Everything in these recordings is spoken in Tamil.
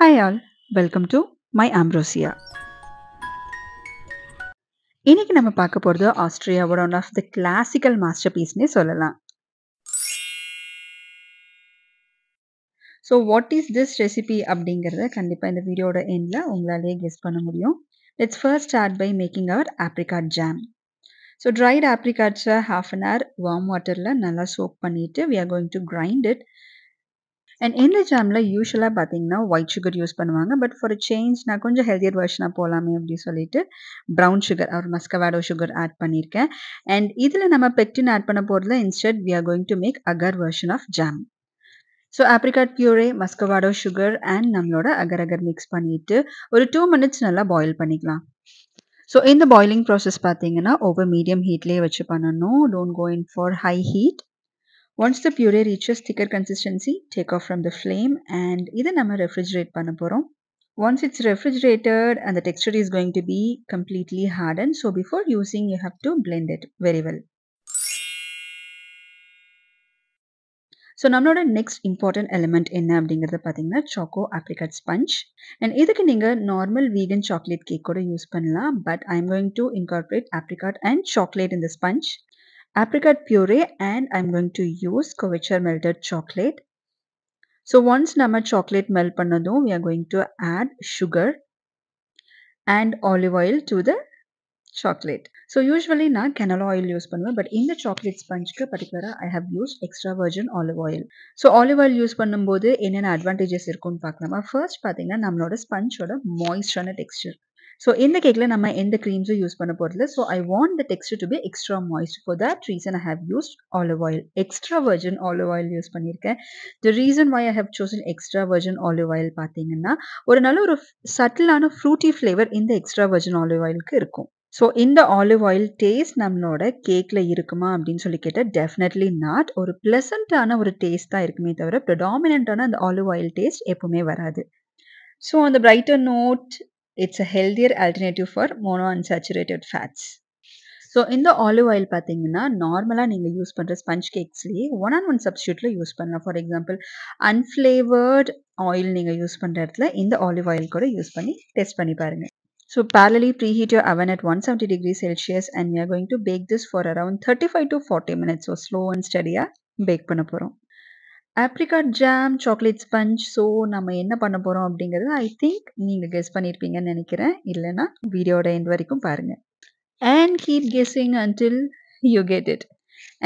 Hi all, welcome to my Ambrosia. இன்னைக்கு நம்ம பார்க்க போறது ஆஸ்திரியாவோட one of the classical master பீஸ்னே சொல்லலாம். So what is this recipe அப்படிங்கிறத கண்டிப்பாக இந்த வீடியோட எண்டில் உங்களாலேயே கெஸ் பண்ண முடியும். Let's first start by making our apricot jam. So dried ஆப்ரிகாட்ஸை ஹாஃப் அன் ஹவர் வார்ம் வாட்டரில் நல்லா சோக் பண்ணிவிட்டு we are going to grind it. And இந்த ஜாமில் யூஸ்வலாக பார்த்தீங்கன்னா ஒயிட் சுகர் யூஸ் பண்ணுவாங்க. பட் ஃபார் அ சேஞ்ச் நான் கொஞ்சம் ஹெல்தியர் வெர்ஷனாக போகலாமே அப்படின்னு சொல்லிட்டு ப்ரௌன் சுகர் ஒரு மஸ்கவாடோ சுகர் ஆட் பண்ணியிருக்கேன். அண்ட் இதில் நம்ம பெக்டின் ஆட் பண்ண போகிறதுல instead we are going to make agar version of jam. So apricot puree, muscovado sugar and நம்மளோட அகர் அகர் மிக்ஸ் பண்ணிவிட்டு ஒரு 2 minutes நல்லா பாயில் பண்ணிக்கலாம். ஸோ இந்த பாயிலிங் ப்ராசஸ் பார்த்தீங்கன்னா ஓவர் மீடியம் ஹீட்லேயே வச்சு பண்ணணும். Don't go in for high heat. Once the puree reaches thicker consistency, take off from the flame and இதை நம்ம refrigerate பண்ண போகிறோம். Once it's refrigerated and the texture is going to be completely hardened, so before using you have to blend it very well. So நம்மளோட நெக்ஸ்ட் இம்பார்ட்டன்ட் எலிமெண்ட் என்ன அப்படிங்கிறத பார்த்தீங்கன்னா சாக்கோ ஆப்ரிகாட் ஸ்பஞ்ச். அண்ட் இதுக்கு நீங்கள் நார்மல் வீகன் சாக்லேட் கேக் கூட யூஸ் பண்ணலாம். But I am going to incorporate apricot and chocolate in the sponge. Apricot puree and I'm going to use couverture melted chocolate. So once nama chocolate melt pannadum, we are going to add sugar and olive oil to the chocolate. So usually na canola oil use பண்ணுவேன், but in the chocolate sponge ku particular I have used extra virgin olive oil. So olive oil use பண்ணும்போது என்னென்ன advantages இருக்குன்னு பார்க்கலாமா. First பார்த்தீங்கன்னா நம்மளோட ஸ்பஞ்சோட moisture texture. ஸோ இந்த கேக்கில் நம்ம எந்த க்ரீம்ஸும் யூஸ் பண்ண போகிறதில்ல. So I want the texture to be extra moist. For that reason I have used olive oil. Extra virgin olive oil use பண்ணியிருக்கேன். The reason why I have chosen extra virgin olive oil பார்த்தீங்கன்னா ஒரு நல்ல ஒரு சட்டிலான ஃப்ரூட்டி ஃப்ளேவர் இந்த எக்ஸ்ட்ரா வர்ஜின் ஆலிவ் ஆயிலுக்கு இருக்கும். ஸோ இந்த ஆலிவ் ஆயில் டேஸ்ட் நம்மளோட கேக்கில் இருக்குமா அப்படின்னு சொல்லி கேட்டால் டெஃபினெட்லி நாட். ஒரு ப்ளசண்ட்டான ஒரு டேஸ்ட் தான் இருக்குமே தவிர ப்ரிடாமினண்ட்டான அந்த ஆலிவ் ஆயில் டேஸ்ட் எப்பவுமே வராது. ஸோ அந்த brighter note, it's a healthier alternative for monounsaturated fats. So இந்த ஆலிவ் ஆயில் பார்த்தீங்கன்னா நார்மலாக நீங்கள் யூஸ் பண்ணுற ஸ்பஞ்ச் கேக்ஸ்லேயே 1-on-1 சப்ஸ்டியூட்டில் யூஸ் பண்ணலாம். ஃபார் எக்ஸாம்பிள் அன்ஃப்ளேவர்ட் ஆயில் நீங்கள் யூஸ் பண்ணுற இடத்துல இந்த ஆலிவ் ஆயில் கூட யூஸ் பண்ணி டெஸ்ட் பண்ணி பாருங்கள். So parallelly preheat your oven at 170 degrees Celsius and we are going to bake this for around 35 to 40 minutes. So slow and ஸ்டடியாக பேக் பண்ண போகிறோம். Apricot jam, chocolate sponge. So நம்ம என்ன பண்ண போகிறோம் அப்படிங்கிறது ஐ திங்க் நீங்கள் கெஸ் பண்ணியிருப்பீங்கன்னு நினைக்கிறேன். இல்லைன்னா வீடியோட எண்ட் வரைக்கும் பாருங்கள். And keep guessing until you get it.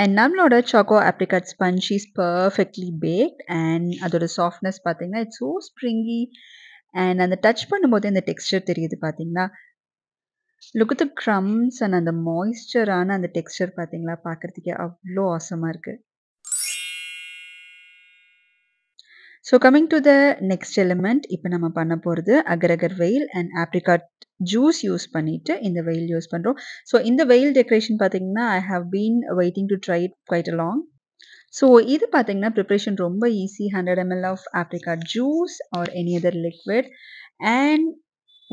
And நம்மளோட choco apricot sponge is perfectly baked. And அதோட சாஃப்ட்னஸ் பார்த்தீங்கன்னா இட்ஸ் ஸோ ஸ்ப்ரிங்கி. அண்ட் அந்த டச் பண்ணும்போது அந்த டெக்ஸ்டர் தெரியுது பார்த்தீங்களா. Look at the crumbs and அந்த மாய்ஸ்சரான அந்த டெக்ஸ்டர் பார்த்தீங்களா, பார்க்குறதுக்கே அவ்வளோ ஆசமாக இருக்குது. So coming to the next element, இப்போ நம்ம பண்ண போகிறது அகர் அகர் வெயில் அண்ட் ஆப்ரிகாட் ஜூஸ் யூஸ் பண்ணிவிட்டு இந்த வெயில் யூஸ் பண்ணுறோம். ஸோ இந்த வெயில் டெக்கரேஷன் பார்த்தீங்கன்னா I have been waiting to try it quite a long. So இது பார்த்தீங்கன்னா ப்ரிப்ரேஷன் ரொம்ப easy. 100 ml of apricot juice or any other liquid and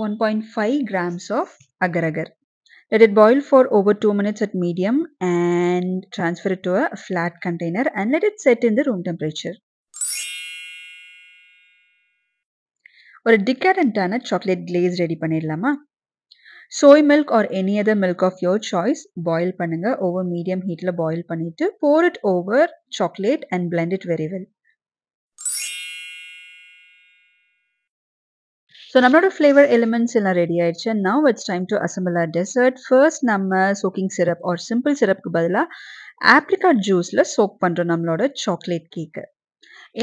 1.5 grams of agar agar. Let it boil for over 2 minutes at medium and transfer it to a flat container and let it set in the room temperature. ஒரு டிகேடண்டான சாக்லேட் கிளேஸ் ரெடி பண்ணிடலாமா. Soy milk or any other milk of your choice boil பண்ணுங்க. ஓவர் மீடியம் ஹீட்டில் பாயில் பண்ணிட்டு pour it over chocolate and blend it very well. So நம்மளோட ஃப்ளேவர் எலிமெண்ட்ஸ் எல்லாம் ரெடி ஆயிடுச்சு. Now it's time to assemble our dessert. First நம்ம சோக்கிங் சிரப் ஆர் சிம்பிள் சிரப்க்கு பதிலாக ஆப்ரிகாட் ஜூஸில் சோக் பண்ணுறோம் நம்மளோட சாக்லேட் கேக்கு.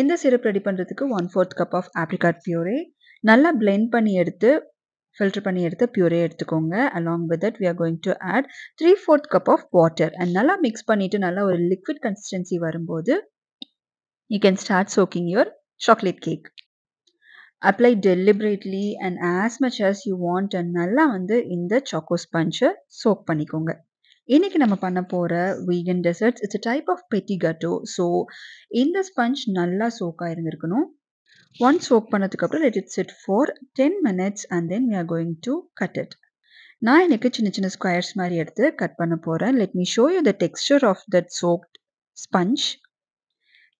இந்த சிரப் ரெடி பண்ணுறதுக்கு 1/4 cup ஆஃப் ஆப்ரிகாட் பியூரே நல்லா பிளெண்ட் பண்ணி எடுத்து ஃபில்டர் பண்ணி எடுத்து பியூரே எடுத்துக்கோங்க. Along with that we are going to add 3/4 cup of water and நல்லா மிக்ஸ் பண்ணிவிட்டு நல்லா ஒரு லிக்விட் கன்சிஸ்டன்சி வரும்போது you can start soaking your chocolate cake. Apply deliberately and as much as you want and நல்லா வந்து இந்த சாக்கோ ஸ்பஞ்சை சோக் பண்ணிக்கோங்க. இன்னைக்கு நம்ம பண்ண போகிற vegan desserts it's a type of petit gâteau. So இந்த ஸ்பஞ்ச் நல்லா சோக்காக இருந்திருக்கணும். ஒன்ஸ் சோக் பண்ணதுக்கப்புறம் let it sit for 10 minutes and then we are going to cut it. நான் எனக்கு சின்ன சின்ன ஸ்கொயர்ஸ் மாதிரி எடுத்து கட் பண்ண போகிறேன். let me show you the texture of that soaked sponge.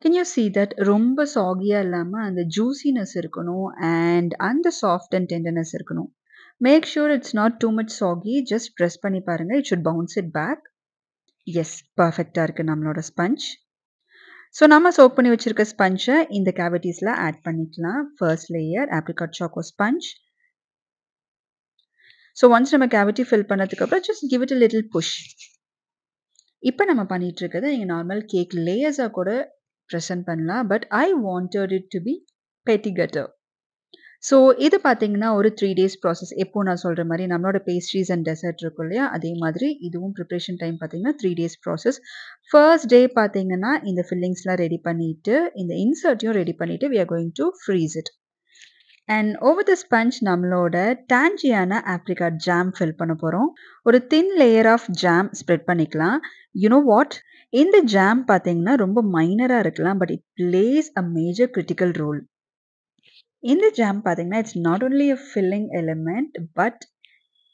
Can you see that ரொம்ப சாகியா இல்லாம அந்த ஜூசினஸ் இருக்கணும் அண்ட் அந்த சாஃப்ட் அண்ட் டெண்டர்னஸ் இருக்கணும். Make sure it's not too much soggy. Just press பண்ணி பாருங்க. It should bounce it back. Yes, பெர்ஃபெக்ட்டா இருக்கு நம்மளோட ஸ்பஞ்ச். ஸோ நம்ம சோக் பண்ணி வச்சிருக்க ஸ்பஞ்சை இந்த கேவிட்டிஸில் ஆட் பண்ணிக்கலாம். First layer apricot choco sponge. So once நம்ம கேவிட்டி ஃபில் பண்ணதுக்கப்புறம் just give it a little push. இப்போ நம்ம பண்ணிட்டு இருக்கிறது நீங்கள் நார்மல் கேக் லேயர்ஸாக கூட ப்ரெசென்ட் பண்ணலாம். But I wanted it to be petite cutter. So இது பார்த்தீங்கன்னா ஒரு 3 days ப்ராசஸ். எப்போ நான் சொல்கிற மாதிரி நம்மளோட பேஸ்ட்ரீஸ் அண்ட் டெசர்ட் இருக்கும் இல்லையா, அதே மாதிரி இதுவும் ப்ரிப்ரேஷன் டைம் பார்த்தீங்கன்னா 3 days ப்ராசஸ். ஃபர்ஸ்ட் டே பார்த்தீங்கன்னா இந்த ஃபில்லிங்ஸ்லாம் ரெடி பண்ணிவிட்டு இந்த இன்சர்ட்டையும் ரெடி பண்ணிவிட்டு we are going to freeze it. And over the sponge நம்மளோட டேஞ்சியான ஆப்ரிகாட் ஜாம் ஃபில் பண்ண போகிறோம். ஒரு thin layer of jam spread பண்ணிக்கலாம். யூனோ வாட், இந்த ஜாம் பார்த்தீங்கன்னா ரொம்ப மைனராக இருக்கலாம், but it plays a major critical role. இந்த ஜாம் பார்த்தீங்கன்னா it's not only a filling element, but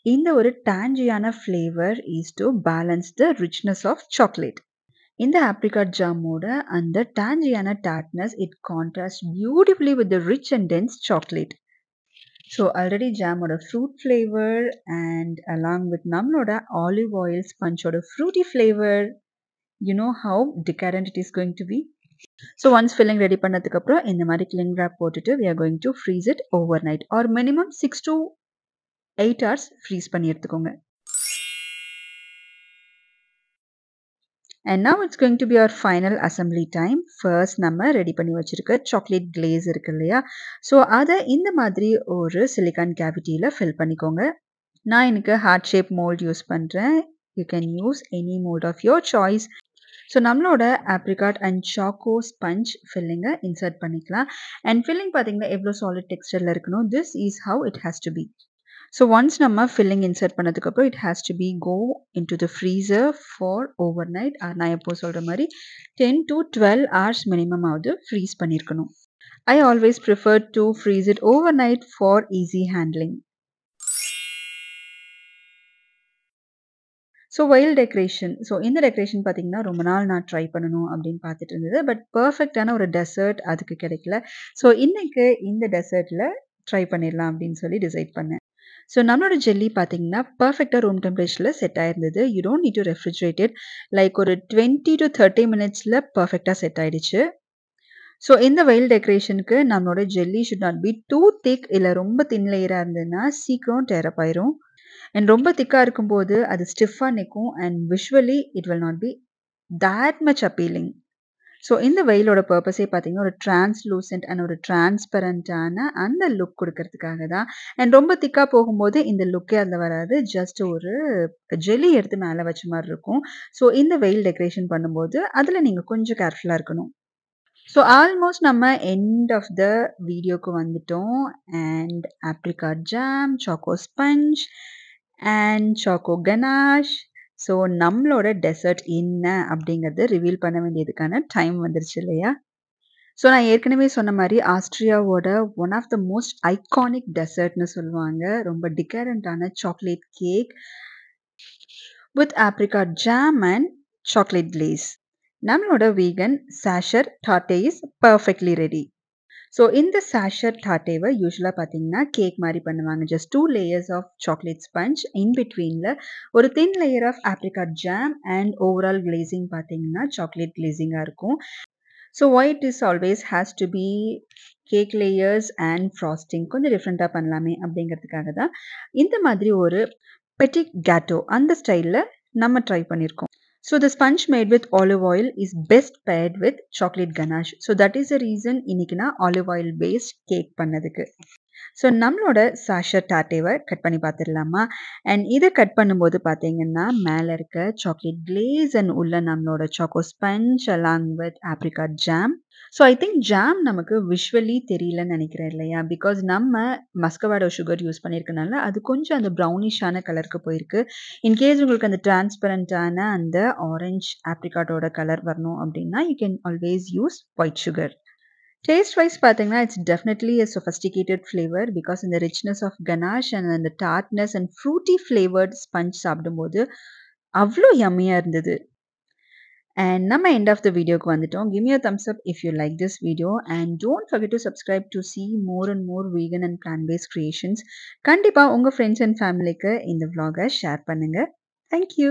இந்த ஒரு டேஞ்சியான flavour is to balance the richness of chocolate. இந்த ஆப்ரிகாட் ஜாமோட அந்த டேஞ்சியான tartness it contrast beautifully with the rich and dense chocolate. So already ஜாமோட fruit flavour and along with நம்மளோட ஆலிவ் ஆயில் ஸ்பஞ்சோட fruity flavour, you know how decadent it is going to be. So once filling ready பண்ணதுக்கப்புறம் இந்த மாதிரி கிளிங் ரேப் போட்டுட்டு we are going to freeze it overnight or minimum 6 to 8 hours freeze பண்ணி எடுத்துக்கோங்க. And now it's going to be our final assembly time. First நம்ம ரெடி பண்ணி வச்சிருக்க சாக்லேட் கிளேஸ் இருக்கு இல்லையா, ஸோ அதை இந்த மாதிரி ஒரு சிலிக்கான் கேவிட்டியில் ஃபில் பண்ணிக்கோங்க. நான் எனக்கு ஹார்ட் ஷேப் மோல்ட் யூஸ் பண்ணுறேன். You can use any mould of your choice. So நம்மளோட ஆப்ரிகாட் அண்ட் சாக்கோ ஸ்பஞ்ச் ஃபில்லிங்கை இன்சர்ட் பண்ணிக்கலாம். அண்ட் ஃபில்லிங் பார்த்தீங்கன்னா எவ்வளோ சாலிட் டெக்ஸ்டரில் இருக்கணும். This is how it has to be. So once நம்ம ஃபில்லிங் இன்சர்ட் பண்ணதுக்கப்புறம் it has to be go into the freezer for overnight. நான் எப்போ சொல்கிற மாதிரி 10 to 12 hours மினிமம் ஆகுது ஃப்ரீஸ் பண்ணியிருக்கணும். I always prefer to freeze it over night for easy handling. So while decoration. So இந்த டெக்கரேஷன் பார்த்தீங்கன்னா ரொம்ப நாள் நான் ட்ரை பண்ணணும் அப்படின்னு பார்த்துட்டு இருந்தது, பட் பர்ஃபெக்டான ஒரு டெசர்ட் அதுக்கு கிடைக்கல. ஸோ இன்னைக்கு இந்த டெசர்ட்டில் ட்ரை பண்ணிடலாம் அப்படின்னு சொல்லி டிசைட் பண்ணேன். ஸோ நம்மளோட ஜெல்லி பார்த்தீங்கன்னா பர்ஃபெக்டாக ரூம் டெம்பரேச்சரில் செட் ஆயிருந்தது. You don't need to refrigerate it. Like ஒரு 20 to 30 minutesல பர்ஃபெக்டாக செட் ஆயிடுச்சு. ஸோ இந்த வெயில் டெக்கரேஷனுக்கு நம்மளோட jelly should not be too thick, இல்லை ரொம்ப தின் லேயராக இருந்ததுன்னா சீக்கிரம் டேரப் ஆயிரும். அண்ட் ரொம்ப திக்காக இருக்கும்போது அது ஸ்டிஃபாக நிற்கும் and visually it will not be that much appealing. So இந்த வெயிலோட பர்பஸே பார்த்தீங்கன்னா ஒரு டிரான்ஸ்லூசன்ட் அண்ட் ஒரு டிரான்ஸ்பரண்டான அந்த லுக் கொடுக்கறதுக்காக தான். அண்ட் ரொம்ப திக்காக போகும்போது இந்த லுக்கே அதில் வராது, ஜஸ்ட் ஒரு ஜெல்லி எடுத்து மேலே வச்ச மாதிரி இருக்கும். ஸோ இந்த வெயில் டெக்கரேஷன் பண்ணும்போது அதில் நீங்கள் கொஞ்சம் கேர்ஃபுல்லாக இருக்கணும். ஸோ ஆல்மோஸ்ட் நம்ம எண்ட் ஆஃப் த வீடியோக்கு வந்துட்டோம். And apricot jam, choco sponge and choco ganache. So நம்மளோட டெசர்ட் என்ன அப்படிங்கிறது ரிவீல் பண்ண வேண்டியதுக்கான டைம் வந்துருச்சு இல்லையா. ஸோ நான் ஏற்கனவே சொன்ன மாதிரி ஆஸ்ட்ரியாவோட one of the most iconic டெசர்ட்னு சொல்லுவாங்க. ரொம்ப டிகரண்டான chocolate cake with apricot jam and chocolate glaze. நம்மளோட வீகன் சாஷர் டாட்டே இஸ் பர்ஃபெக்ட்லி ரெடி. ஸோ இந்த சாஷர் டாட்டேவை யூஸ்வலாக பார்த்தீங்கன்னா கேக் மாதிரி பண்ணுவாங்க. Just 2 layers of chocolate sponge, in பிட்வீனில் ஒரு thin layer of apricot jam and overall glazing பார்த்தீங்கன்னா சாக்லேட் கிளேசிங்காக இருக்கும். So white is always has to be cake layers and frosting கொஞ்சம் டிஃப்ரெண்ட்டாக பண்ணலாமே அப்படிங்கிறதுக்காக தான் இந்த மாதிரி ஒரு பெட்டிக் கேட்டோ அந்த ஸ்டைலில் நம்ம ட்ரை பண்ணியிருக்கோம். So the sponge made with olive oil is best paired with chocolate ganache. So that is the reason இன்னைக்கு நான் olive oil based cake பண்ணதுக்கு. ஸோ நம்மளோட சாஷர் டாட்டேவை கட் பண்ணி பார்த்துடலாமா. அண்ட் இதை கட் பண்ணும்போது பார்த்தீங்கன்னா மேலே இருக்க சாக்லேட் கிளேஸ் அண்ட் உள்ள நம்மளோட choco sponge along with apricot jam. So I think jam நமக்கு விஷுவலி தெரியலன்னு நினைக்கிறேன் இல்லையா, பிகாஸ் நம்ம மஸ்கவாடோ சுகர் யூஸ் பண்ணியிருக்கனால அது கொஞ்சம் அந்த ப்ரௌனிஷான கலருக்கு போயிருக்கு. இன்கேஸ் உங்களுக்கு அந்த டிரான்ஸ்பரண்டான அந்த ஆரஞ்ச் ஆப்ரிகாட்டோட கலர் வரணும் அப்படின்னா you can always use white sugar. Taste wise பார்த்தீங்கன்னா it's definitely a sophisticated flavor because இந்த ரிச்னஸ் ஆஃப் கனாஷ் அண்ட் அந்த tartness and fruity flavoured sponge சாப்பிடும்போது அவ்வளோ யம்மியாக இருந்தது. அண்ட் நம்ம எண்ட் ஆஃப் த வீடியோக்கு வந்துட்டோம். Give me a Thums up if you like this video and don't forget to subscribe to see more and more vegan and plant based creations. கண்டிப்பா உங்க ஃப்ரெண்ட்ஸ் அண்ட் ஃபேமிலிக்கு இந்த vlog-அ ஷேர் பண்ணுங்க. Thank you.